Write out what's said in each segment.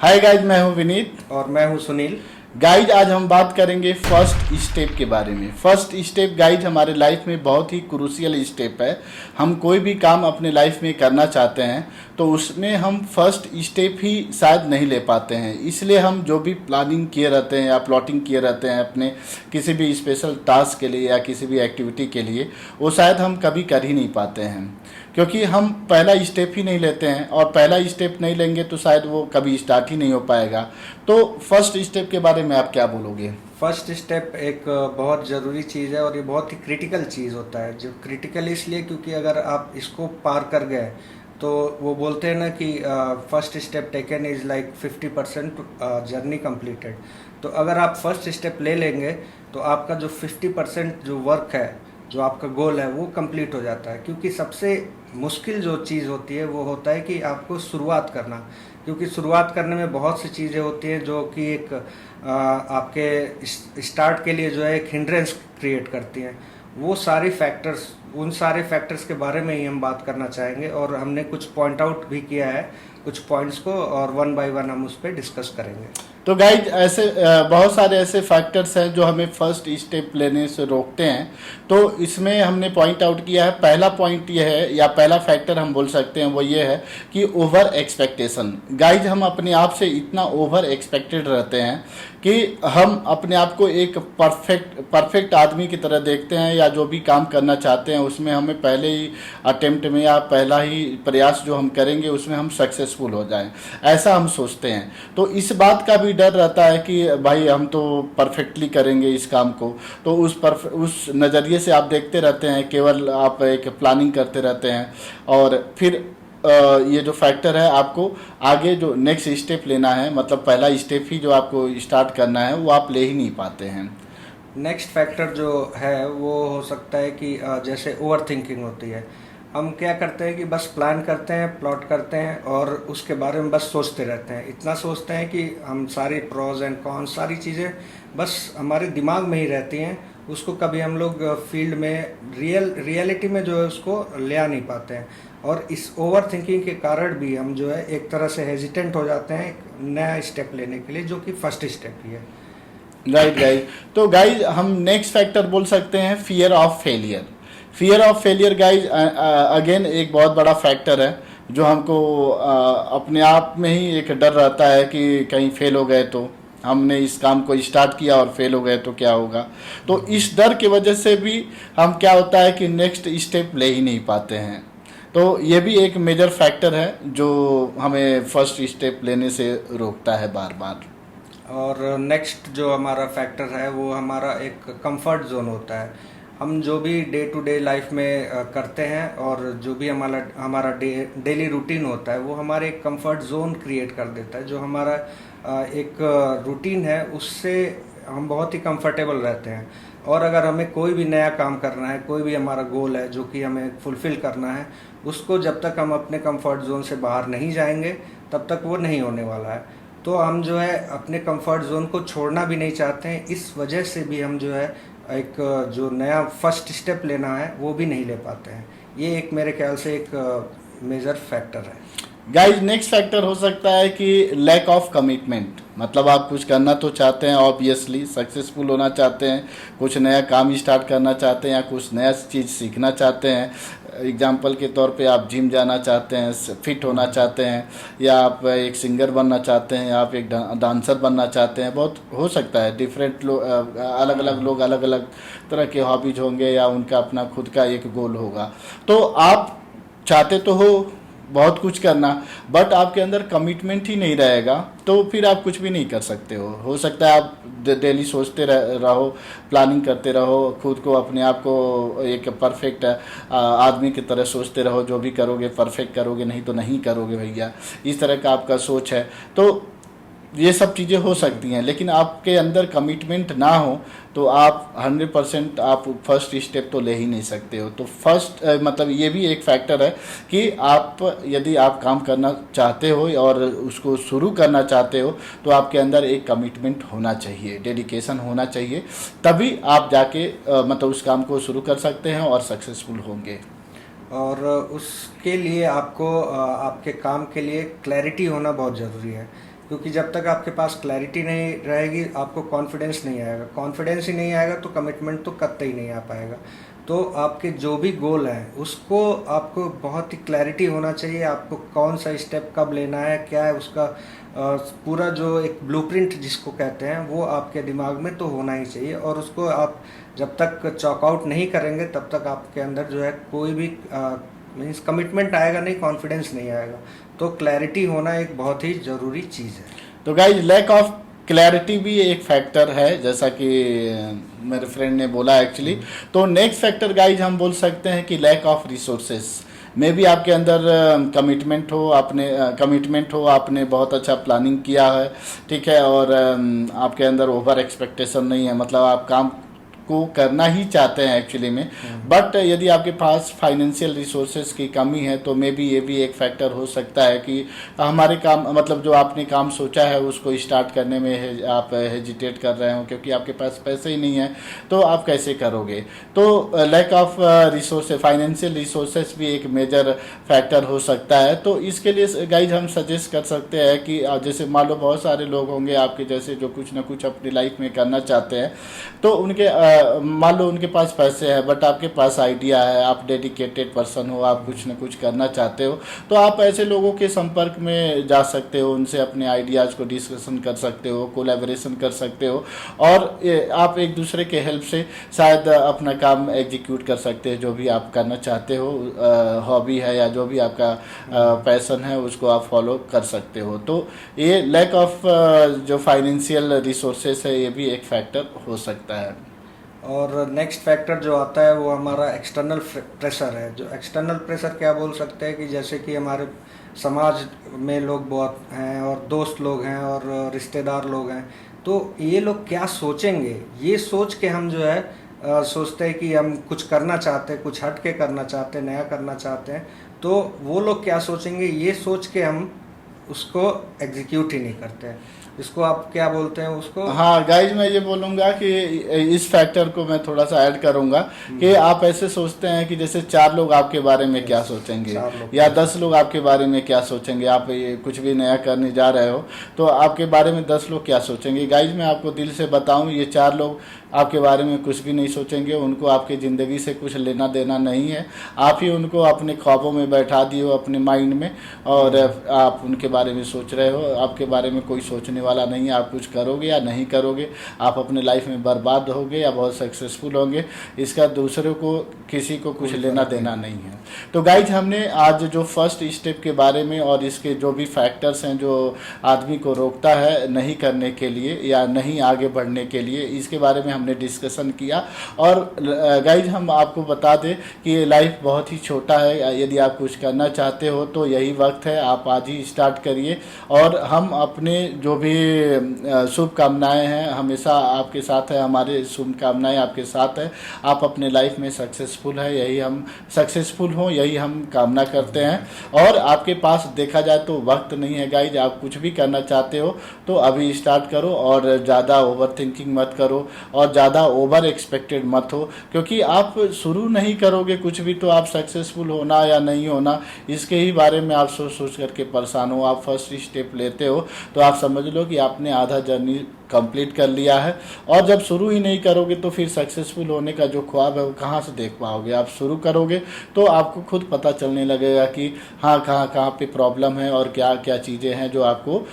Hi guys, मैं हूं विनीत। और मैं हूं सुनील। गाइज, आज हम बात करेंगे फर्स्ट स्टेप के बारे में। फर्स्ट स्टेप गाइज हमारे लाइफ में बहुत ही क्रूशियल स्टेप है। हम कोई भी काम अपने लाइफ में करना चाहते हैं तो उसमें हम फर्स्ट स्टेप ही शायद नहीं ले पाते हैं। इसलिए हम जो भी प्लानिंग किए रहते हैं या प्लॉटिंग किए रहते हैं अपने किसी भी स्पेशल टास्क के लिए या किसी भी एक्टिविटी के लिए, वो शायद हम कभी कर ही नहीं पाते हैं, क्योंकि हम पहला स्टेप ही नहीं लेते हैं। और पहला स्टेप नहीं लेंगे तो शायद वो कभी स्टार्ट ही नहीं हो पाएगा। तो फर्स्ट स्टेप के बारे में आप क्या बोलोगे? फर्स्ट स्टेप एक बहुत ज़रूरी चीज़ है और ये बहुत ही क्रिटिकल चीज़ होता है। जो क्रिटिकल इसलिए क्योंकि अगर आप इसको पार कर गए तो वो बोलते हैं ना कि first step taken is like 50% journey completed. तो अगर आप फर्स्ट स्टेप ले लेंगे तो आपका जो 50% जो वर्क है, जो आपका गोल है, वो कंप्लीट हो जाता है। क्योंकि सबसे मुश्किल जो चीज़ होती है वो होता है कि आपको शुरुआत करना। क्योंकि शुरुआत करने में बहुत सी चीज़ें होती हैं जो कि एक आपके स्टार्ट के लिए जो है एक हिंड्रेंस क्रिएट करती हैं। वो सारी फैक्टर्स, उन सारे फैक्टर्स के बारे में ही हम बात करना चाहेंगे और हमने कुछ पॉइंट आउट भी किया है कुछ पॉइंट्स को, और वन बाय वन हम उस पर डिस्कस करेंगे। तो गाइज, ऐसे बहुत सारे ऐसे फैक्टर्स हैं जो हमें फर्स्ट स्टेप लेने से रोकते हैं। तो इसमें हमने पॉइंट आउट किया है। पहला पॉइंट ये है या पहला फैक्टर हम बोल सकते हैं वो ये है कि ओवर एक्सपेक्टेशन। गाइज, हम अपने आप से इतना ओवर एक्सपेक्टेड रहते हैं कि हम अपने आप को एक परफेक्ट आदमी की तरह देखते हैं, या जो भी काम करना चाहते हैं उसमें हमें पहले ही अटेम्प्ट में या पहला ही प्रयास जो हम करेंगे उसमें हम सक्सेसफुल हो जाएं, ऐसा हम सोचते हैं। तो इस बात का भी डर रहता है कि भाई हम तो परफेक्टली करेंगे इस काम को। तो उस नज़रिए से आप देखते रहते हैं, केवल आप एक प्लानिंग करते रहते हैं और फिर ये जो फैक्टर है, आपको आगे जो नेक्स्ट स्टेप लेना है, मतलब पहला स्टेप ही जो आपको स्टार्ट करना है वो आप ले ही नहीं पाते हैं। नेक्स्ट फैक्टर जो है वो हो सकता है कि जैसे ओवर थिंकिंग होती है। हम क्या करते हैं कि बस प्लान करते हैं, प्लॉट करते हैं और उसके बारे में बस सोचते रहते हैं। इतना सोचते हैं कि हम सारी प्रोज एंड कॉन्स, सारी चीज़ें बस हमारे दिमाग में ही रहती हैं। उसको कभी हम लोग फील्ड में रियलिटी में जो है उसको ले आ नहीं पाते हैं। और इस ओवर थिंकिंग के कारण भी हम जो है एक तरह से हेजिटेंट हो जाते हैं एक नया स्टेप लेने के लिए, जो कि फर्स्ट स्टेप ही है। Right guys. तो गाइज, हम नेक्स्ट फैक्टर बोल सकते हैं fear of failure. Fear of failure guys again एक बहुत बड़ा फैक्टर है जो हमको अपने आप में ही एक डर रहता है कि कहीं फेल हो गए तो, हमने इस काम को स्टार्ट किया और फेल हो गए तो क्या होगा। तो इस डर की वजह से भी हम क्या होता है कि नेक्स्ट स्टेप ले ही नहीं पाते हैं। तो ये भी एक मेजर फैक्टर है जो हमें फर्स्ट स्टेप लेने से रोकता है बार बार। और नेक्स्ट जो हमारा फैक्टर है वो हमारा एक कंफर्ट जोन होता है। हम जो भी डे टू डे लाइफ में करते हैं और जो भी हमारा हमारा डेली रूटीन होता है वो हमारे एक कंफर्ट जोन क्रिएट कर देता है। जो हमारा एक रूटीन है उससे हम बहुत ही कंफर्टेबल रहते हैं। और अगर हमें कोई भी नया काम करना है, कोई भी हमारा गोल है जो कि हमें फुलफिल करना है, उसको जब तक हम अपने कंफर्ट जोन से बाहर नहीं जाएंगे तब तक वो नहीं होने वाला है। तो हम जो है अपने कंफर्ट जोन को छोड़ना भी नहीं चाहते हैं। इस वजह से भी हम जो है एक जो नया फर्स्ट स्टेप लेना है वो भी नहीं ले पाते हैं। ये एक मेरे ख्याल से एक मेजर फैक्टर है। गाइज, नेक्स्ट फैक्टर हो सकता है कि लैक ऑफ कमिटमेंट। मतलब आप कुछ करना तो चाहते हैं, ऑब्वियसली सक्सेसफुल होना चाहते हैं, कुछ नया काम स्टार्ट करना चाहते हैं या कुछ नया चीज़ सीखना चाहते हैं। एग्जाम्पल के तौर पे आप जिम जाना चाहते हैं, फिट होना चाहते हैं, या आप एक सिंगर बनना चाहते हैं, या आप एक डांसर बनना चाहते हैं। बहुत हो सकता है, डिफरेंट लोग, अलग अलग लोग अलग अलग तरह के हॉबीज होंगे या उनका अपना खुद का एक गोल होगा। तो आप चाहते तो हो बहुत कुछ करना, बट आपके अंदर कमिटमेंट ही नहीं रहेगा तो फिर आप कुछ भी नहीं कर सकते हो सकता है आप डेली सोचते रहो, प्लानिंग करते रहो, खुद को अपने आप को एक परफेक्ट आदमी की तरह सोचते रहो, जो भी करोगे परफेक्ट करोगे, नहीं तो नहीं करोगे भैया, इस तरह का आपका सोच है। तो ये सब चीज़ें हो सकती हैं, लेकिन आपके अंदर कमिटमेंट ना हो तो आप 100% आप फर्स्ट स्टेप तो ले ही नहीं सकते हो। तो फर्स्ट मतलब ये भी एक फैक्टर है कि आप यदि आप काम करना चाहते हो और उसको शुरू करना चाहते हो तो आपके अंदर एक कमिटमेंट होना चाहिए, डेडिकेशन होना चाहिए, तभी आप जाके मतलब उस काम को शुरू कर सकते हैं और सक्सेसफुल होंगे। और उसके लिए आपको आपके काम के लिए क्लैरिटी होना बहुत ज़रूरी है। क्योंकि जब तक आपके पास क्लैरिटी नहीं रहेगी आपको कॉन्फिडेंस नहीं आएगा, कॉन्फिडेंस ही नहीं आएगा तो कमिटमेंट तो कतई नहीं आ पाएगा। तो आपके जो भी गोल हैं उसको आपको बहुत ही क्लैरिटी होना चाहिए, आपको कौन सा स्टेप कब लेना है, क्या है उसका पूरा जो एक ब्लूप्रिंट जिसको कहते हैं वो आपके दिमाग में तो होना ही चाहिए। और उसको आप जब तक चॉकआउट नहीं करेंगे तब तक आपके अंदर जो है कोई भी मीन्स कमिटमेंट आएगा नहीं, कॉन्फिडेंस नहीं आएगा। तो क्लैरिटी होना एक बहुत ही ज़रूरी चीज़ है। तो गाइज लैक ऑफ क्लैरिटी भी एक फैक्टर है, जैसा कि मेरे फ्रेंड ने बोला एक्चुअली। तो नेक्स्ट फैक्टर गाइज हम बोल सकते हैं कि लैक ऑफ रिसोर्सेस में भी आपके अंदर कमिटमेंट हो, आपने बहुत अच्छा प्लानिंग किया है, ठीक है, और आपके अंदर ओवर एक्सपेक्टेशन नहीं है, मतलब आप काम को करना ही चाहते हैं एक्चुअली में। बट यदि आपके पास फाइनेंशियल रिसोर्सेज की कमी है तो मे बी ये भी एक फैक्टर हो सकता है कि हमारे काम मतलब जो आपने काम सोचा है उसको स्टार्ट करने में आप हेजिटेट कर रहे हो, क्योंकि आपके पास पैसे ही नहीं है तो आप कैसे करोगे। तो lack of resource, financial resources भी एक मेजर फैक्टर हो सकता है। तो इसके लिए गाइज हम सजेस्ट कर सकते हैं कि जैसे मान लो बहुत सारे लोग होंगे आपके जैसे जो कुछ ना कुछ अपनी लाइफ में करना चाहते हैं, तो उनके मान लो उनके पास पैसे हैं बट आपके पास आइडिया है, आप डेडिकेटेड पर्सन हो, आप कुछ न कुछ करना चाहते हो, तो आप ऐसे लोगों के संपर्क में जा सकते हो, उनसे अपने आइडियाज़ को डिस्कशन कर सकते हो, कोलैबोरेशन कर सकते हो, और आप एक दूसरे के हेल्प से शायद अपना काम एग्जीक्यूट कर सकते हैं। जो भी आप करना चाहते हो, हॉबी है या जो भी आपका पैसन है उसको आप फॉलो कर सकते हो। तो ये लैक ऑफ जो फाइनेंशियल रिसोर्सेस है ये भी एक फैक्टर हो सकता है। और नेक्स्ट फैक्टर जो आता है वो हमारा एक्सटर्नल प्रेशर है। जो एक्सटर्नल प्रेशर क्या बोल सकते हैं कि जैसे कि हमारे समाज में लोग बहुत हैं और दोस्त लोग हैं और रिश्तेदार लोग हैं, तो ये लोग क्या सोचेंगे, ये सोच के हम जो है सोचते हैं कि हम कुछ करना चाहते हैं, कुछ हट के करना चाहते हैं, नया करना चाहते हैं, तो वो लोग क्या सोचेंगे ये सोच के हम उसको एग्जीक्यूट ही नहीं करते हैं। इसको आप क्या बोलते हैं उसको? हाँ गाइज, मैं ये बोलूँगा कि इस फैक्टर को मैं थोड़ा सा ऐड करूँगा कि आप ऐसे सोचते हैं कि जैसे 4 लोग आपके बारे में क्या सोचेंगे या 10 लोग आपके बारे में क्या सोचेंगे। आप ये कुछ भी नया करने जा रहे हो तो आपके बारे में 10 लोग क्या सोचेंगे। गाइज मैं आपको दिल से बताऊँ, ये 4 लोग आपके बारे में कुछ भी नहीं सोचेंगे, उनको आपकी ज़िंदगी से कुछ लेना देना नहीं है। आप ही उनको अपने ख्वाबों में बैठा दिए हो, अपने माइंड में, और आप उनके बारे में सोच रहे हो। आपके बारे में कोई सोचने वाला नहीं है। आप कुछ करोगे या नहीं करोगे, आप अपने लाइफ में बर्बाद होगे या बहुत सक्सेसफुल होंगे, इसका दूसरों को किसी को कुछ लेना देना नहीं है। तो गाइज हमने आज जो फर्स्ट स्टेप के बारे में और इसके जो भी फैक्टर्स हैं जो आदमी को रोकता है नहीं करने के लिए या नहीं आगे बढ़ने के लिए, इसके बारे में हमने डिस्कशन किया। और गाइज हम आपको बता दें कि लाइफ बहुत ही छोटा है, यदि आप कुछ करना चाहते हो तो यही वक्त है, आप आज ही स्टार्ट करिए। और हम अपने जो भी शुभकामनाएं हैं हमेशा आपके साथ है, हमारे शुभकामनाएं आपके साथ है। आप अपने लाइफ में सक्सेसफुल है, यही हम सक्सेसफुल हो यही हम कामना करते हैं। और आपके पास देखा जाए तो वक्त नहीं है गाइज, आप कुछ भी करना चाहते हो तो अभी स्टार्ट करो और ज़्यादा ओवर थिंकिंग मत करो और ज़्यादा ओवर एक्सपेक्टेड मत हो, क्योंकि आप शुरू नहीं करोगे कुछ भी तो आप सक्सेसफुल होना या नहीं होना इसके ही बारे में आप सोच सोच करके परेशान हो। आप फर्स्ट स्टेप लेते हो तो आप समझ लो कि आपने आधा जर्नी कंप्लीट कर लिया है। और जब शुरू ही नहीं करोगे तो फिर सक्सेसफुल होने का जो ख्वाब है वो कहाँ से देख पाओगे। आप शुरू करोगे तो आपको खुद पता चलने लगेगा कि हाँ कहाँ पे प्रॉब्लम है और क्या क्या चीज़ें हैं जो आपको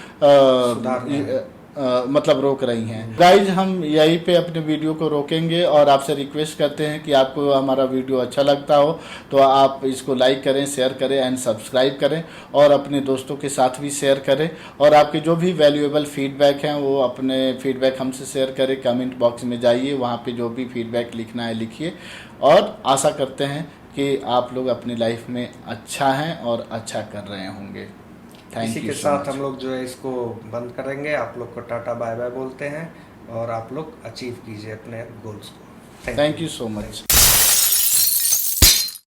मतलब रोक रही हैं। गाइज हम यहीं पे अपने वीडियो को रोकेंगे और आपसे रिक्वेस्ट करते हैं कि आपको हमारा वीडियो अच्छा लगता हो तो आप इसको लाइक करें, शेयर करें एंड सब्सक्राइब करें और अपने दोस्तों के साथ भी शेयर करें। और आपके जो भी वैल्यूएबल फीडबैक हैं वो अपने फीडबैक हमसे शेयर करें। कमेंट बॉक्स में जाइए, वहाँ पे जो भी फीडबैक लिखना है लिखिए। और आशा करते हैं कि आप लोग अपनी लाइफ में अच्छा हैं और अच्छा कर रहे होंगे। इसी के साथ हम लोग जो है इसको बंद करेंगे। आप लोग को टाटा बाय बाय बोलते हैं और आप लोग अचीव कीजिए अपने गोल्स को। Thank you so much.